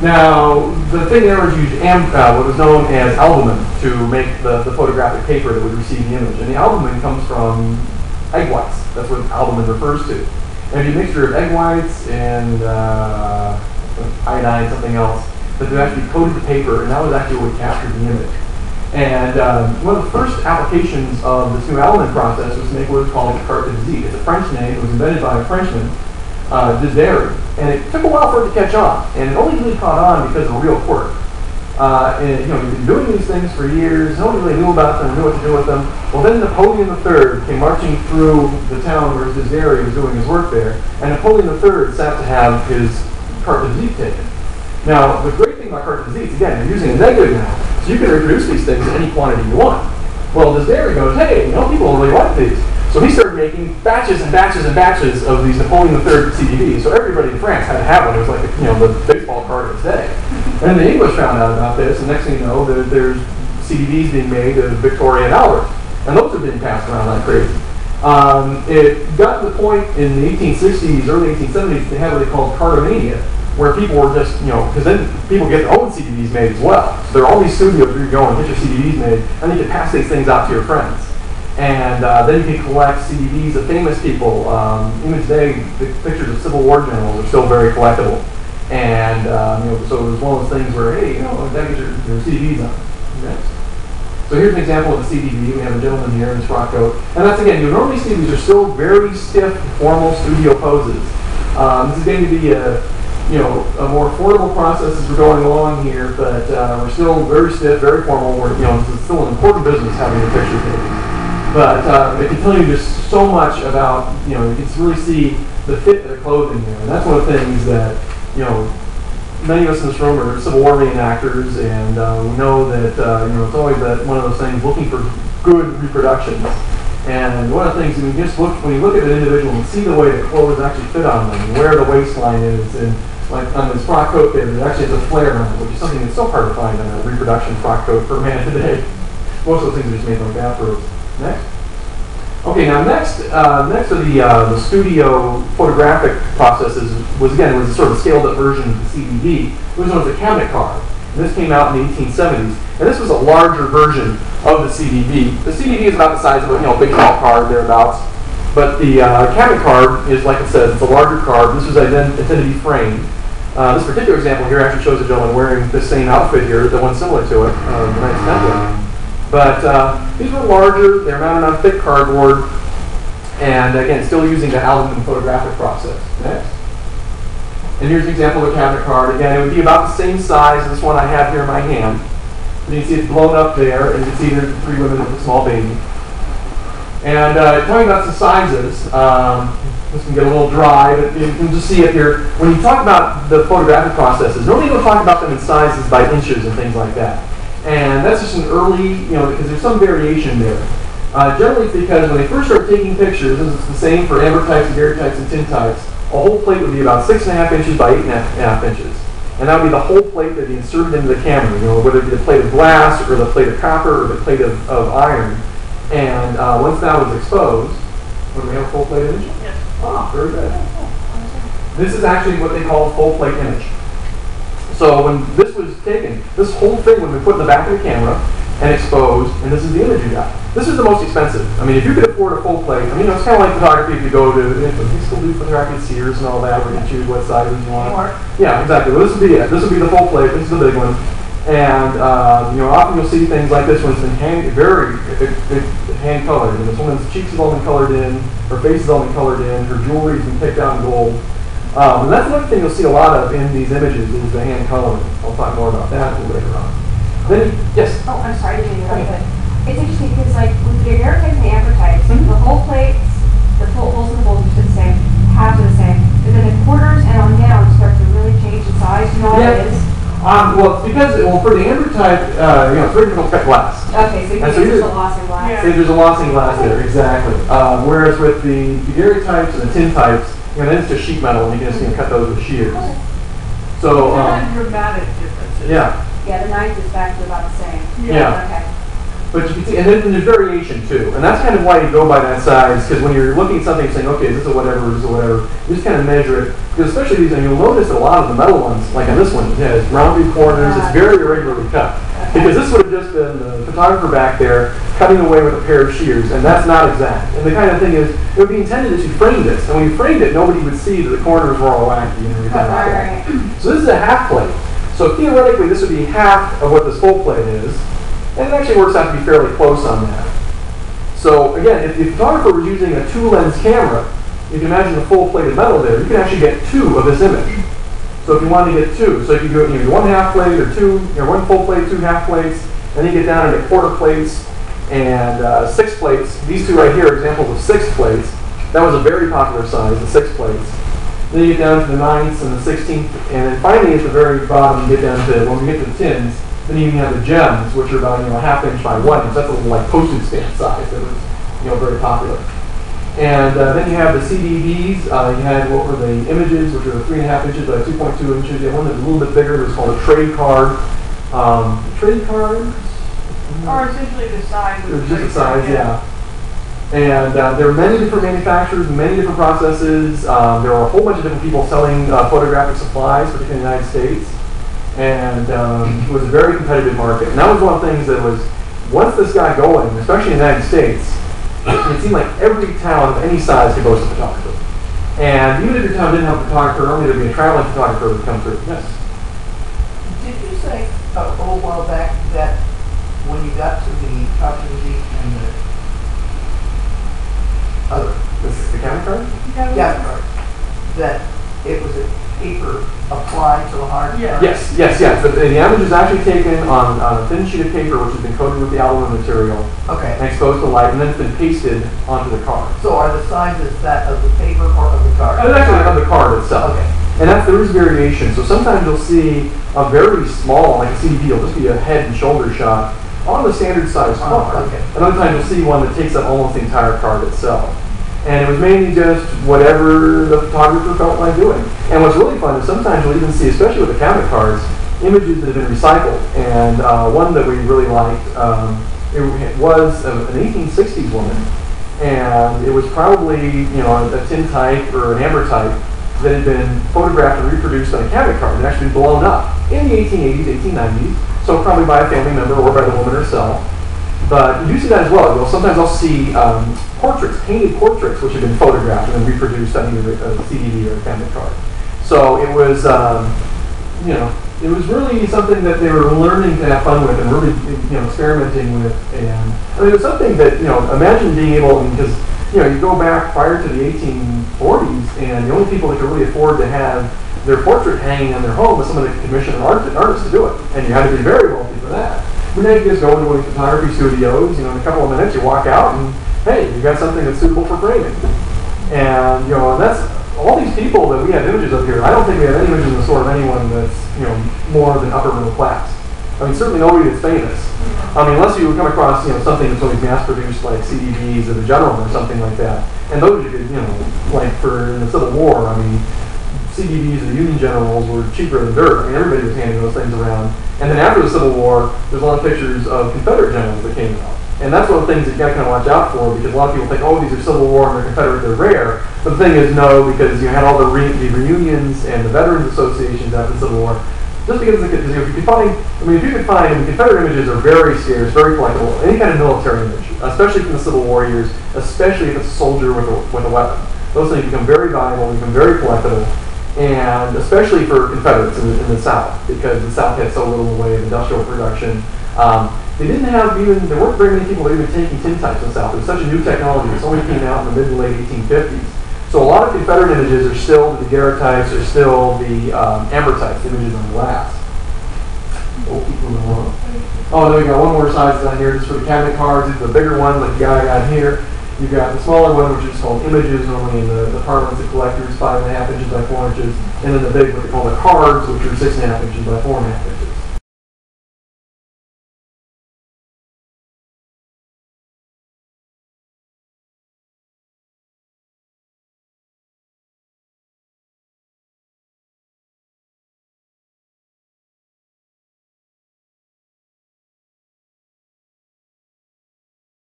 Now, the thing there was used what was known as albumin to make the photographic paper that would receive the image. And the albumin comes from egg whites. That's what albumin refers to. And it'd be a mixture of egg whites and iodine, something else, that they actually coated the paper, and that was actually what captured the image. And one of the first applications of this new albumin process was to make what is called carte de visite. It's a French name. It was invented by a Frenchman, Desdery. And it took a while for it to catch on, and it only really caught on because of a real quirk. And you've been doing these things for years. No one really knew about them or knew what to do with them. Well, then Napoleon III came marching through the town where Desdery was doing his work there, and Napoleon III sat to have his carte de visite taken. Now, the great thing about carte de visites, again, you're using a negative now, so you can reproduce these things in any quantity you want. Well, Desdery goes, hey, people really like these. So he started making batches and batches and batches of these Napoleon III CDVs. So everybody in France had to have one. It was like the baseball card of its day. And the English found out about this, and next thing you know, there's CDVs being made of Victoria and Albert. And those are being passed around like crazy. It got to the point in the 1860s, early 1870s, they had what they called cartomania, where people were just, because then people get their own CDVs made as well. So there are all these studios where you go and get your CDVs made, and you can pass these things out to your friends. And then you can collect CDVs of famous people. Even today, the pictures of Civil War generals are still very collectible. And so it was one of those things where, hey, that gets your CDVs on. Next. So here's an example of a CDV. We have a gentleman here in his frock coat. And that's, again, normally CDVs are still very stiff, formal studio poses. This is going to be a more affordable process as we're going along here, but we're still very stiff, very formal. It's still an important business having a picture taken. But it can tell you just so much about, you can really see the fit of the clothing there. And that's one of the things that, many of us in this room are Civil War reenactors, and we know that, it's always one of those things, looking for good reproductions. And one of the things, when you look at an individual and see the way the clothes actually fit on them, and where the waistline is, and like on this frock coat there actually has a flare on it, which is something that's so hard to find on a reproduction frock coat for a man today. Most of those things are just made from bathrobes. Next. Okay, now next of the studio photographic processes was sort of a scaled up version of the CDV. It was known as a cabinet card. And this came out in the 1870s. And this was a larger version of the CDV. The CDV is about the size of a big tall card, thereabouts. But the cabinet card is, like it says, it's a larger card. This was intended to be framed. This particular example here actually shows a gentleman wearing the same outfit here, the one similar to it, the Knights Templar. But these were larger, they're mounted on thick cardboard, and again, still using the albumin photographic process. Next. And here's an example of a cabinet card. Again, it would be about the same size as this one I have here in my hand. And you can see it's blown up there, and you can see there's 3 women with a small baby. And talking about some sizes, this can get a little dry, but you can just see it here. When you talk about the photographic processes, normally you don't talk about them in sizes by inches and things like that. And that's just an early, because there's some variation there. Generally it's because when they first start taking pictures, this is the same for ambrotypes, daguerreotypes, and tintypes, a whole plate would be about 6.5 inches by 8.5 inches. And that would be the whole plate that would be inserted into the camera, whether it be the plate of glass, or the plate of copper, or the plate of iron. And once that was exposed, do we have a full plate image? Yes. Ah, very good. This is actually what they call a full plate image. So when this was taken, this whole thing would be put in the back of the camera and exposed, and this is the image you got. This is the most expensive. I mean, if you could afford a full plate, it's kind of like photography if you go to, you still do photography at Sears and all that, where you can choose what sizes you want. Yeah, exactly. Well, this would be it. This would be the full plate. This is the big one. And, often you'll see things like this one. It's been very hand-colored. And this woman's cheeks have all been colored in, her face has all been colored in, her jewelry's been picked out in gold. And that's another thing you'll see a lot of in these images is the hand coloring. I'll talk more about that a little later on. Then, yes? Oh, I'm sorry to interrupt, but it's interesting because, like, with the daguerreotypes and the ambrotypes, the whole plates, the holes in the bowls are the same, halves are the same, but then the quarters and on down start to really change in size. You know what it is? Well, it's because, for the ambrotype, it's very difficult to cut glass. Okay, so there's a loss in glass. Yeah. There's a loss in glass there, exactly. Whereas with the daguerreotypes and the tintypes, then it's just sheet metal, and you can just cut those with shears. So, not dramatic differences. Yeah. Yeah, the knife is back to about the same. Yeah. Okay. But you can see, and then there's variation too, and that's kind of why you go by that size, because when you're looking at something saying, okay, is this a whatever, is this a whatever, you just kind of measure it, because especially these, and you'll notice that a lot of the metal ones, like on this one, it has rounded corners, it's very irregularly cut, because this would have just been the photographer back there cutting away with a pair of shears, and that's not exact. And the kind of thing is, it would be intended that you frame this, and when you framed it, nobody would see that the corners were all wacky and everything like that. So this is a half plate. So theoretically, this would be half of what this full plate is. And it actually works out to be fairly close on that. So again, if the photographer was using a 2-lens camera, you can imagine the full plate of metal there, you can actually get 2 of this image. So if you wanted to get 2, so if you do either 1 half plate or 2, 1 full plate, 2 half plates, and then you get down into quarter plates and 6 plates. These 2 right here are examples of 6 plates. That was a very popular size, the 6 plates. Then you get down to the 9ths and the 16th, and then finally at the very bottom you get down to, when we get to the tins, then you even have the gems, which are about a ½ inch by 1 inch. That's a little like postage stamp size that was very popular. And then you have the CDVs. You had what were the images, which are 3½ inches by 2.2 inches. You had one that was a little bit bigger. It was called a trade card. Trade cards. Or essentially the size. It was just the size, yeah. And there are many different manufacturers, many different processes. There are a whole bunch of different people selling photographic supplies, particularly in the United States. And it was a very competitive market. And that was one of the things that was, once this got going, especially in the United States, it seemed like every town of any size could boast a photographer. And even if your town didn't have a photographer, normally there'd be a traveling photographer that would come through. Yes? Did you say a little while back that when you got to the Takashi and the other, This is the camera card? card, that it was a paper applied to the hard card? Yes. The image is actually taken on a thin sheet of paper which has been coated with the aluminum material Okay. and exposed to light, and then it's been pasted onto the card. So are the sizes that of the paper or of the card? And it's actually on the card itself. Okay. And there is variation. So sometimes you'll see a very small, like a CD, it'll just be a head and shoulder shot on the standard size card. Okay. And other times you'll see one that takes up almost the entire card itself. And it was mainly just whatever the photographer felt like doing. And what's really fun is sometimes you'll even see, especially with the cabinet cards, images that have been recycled. And one that we really liked, it was an 1860s woman. And it was probably, a tintype or an ambrotype that had been photographed and reproduced on a cabinet card and actually blown up in the 1880s, 1890s. So probably by a family member or by the woman herself. But you do see that as well. Sometimes I'll see portraits, painted portraits, which have been photographed and then reproduced on either a CD or a cabinet card. So it was, it was really something that they were learning to have fun with and really, experimenting with. And I mean, it was something that, imagine being able, because, you go back prior to the 1840s, and the only people that could really afford to have their portrait hanging on their home was someone that could commission an artist to do it, and you had to be very wealthy for that. But now you just go into one of these photography studios, in a couple of minutes you walk out and, hey, you got something that's suitable for framing. And, and that's, all these people that we have images of here, I don't think we have any images in the store of anyone that's, more than upper middle class. I mean, certainly nobody that's famous. I mean, unless you come across, something that's always mass-produced, like CDVs of the general or something like that. And those you could, like for the Civil War, I mean, CDVs of the Union generals were cheaper than dirt. I mean, everybody was handing those things around. And then after the Civil War, there's a lot of pictures of Confederate generals that came out. And that's one of the things that you got to kind of watch out for, because a lot of people think, oh, these are Civil War and they're Confederate, they're rare. But the thing is, no, because you had all the reunions and the Veterans Associations after the Civil War. Just because if you could find, Confederate images are very scarce, very collectible. Any kind of military image, especially from the Civil War years, especially if it's a soldier with a weapon. Those things become very valuable, become very collectible. And especially for Confederates in the South, because the South had so little in the way of industrial production. They didn't have there weren't very many people that were even taking tintypes in the South. It was such a new technology. It only came out in the mid to late 1850s. So a lot of Confederate images are still the daguerreotypes, are still the ambrotypes, images on glass. We'll keep moving along. Oh, then we got one more size on here just for the cabinet cards. It's the bigger one like the guy I got here. You've got the smaller one, which is called images, normally in the parlance of collectors, 5½ inches by 4 inches, and then the big, what they call the cards, which are 6½ inches by 4½ inches.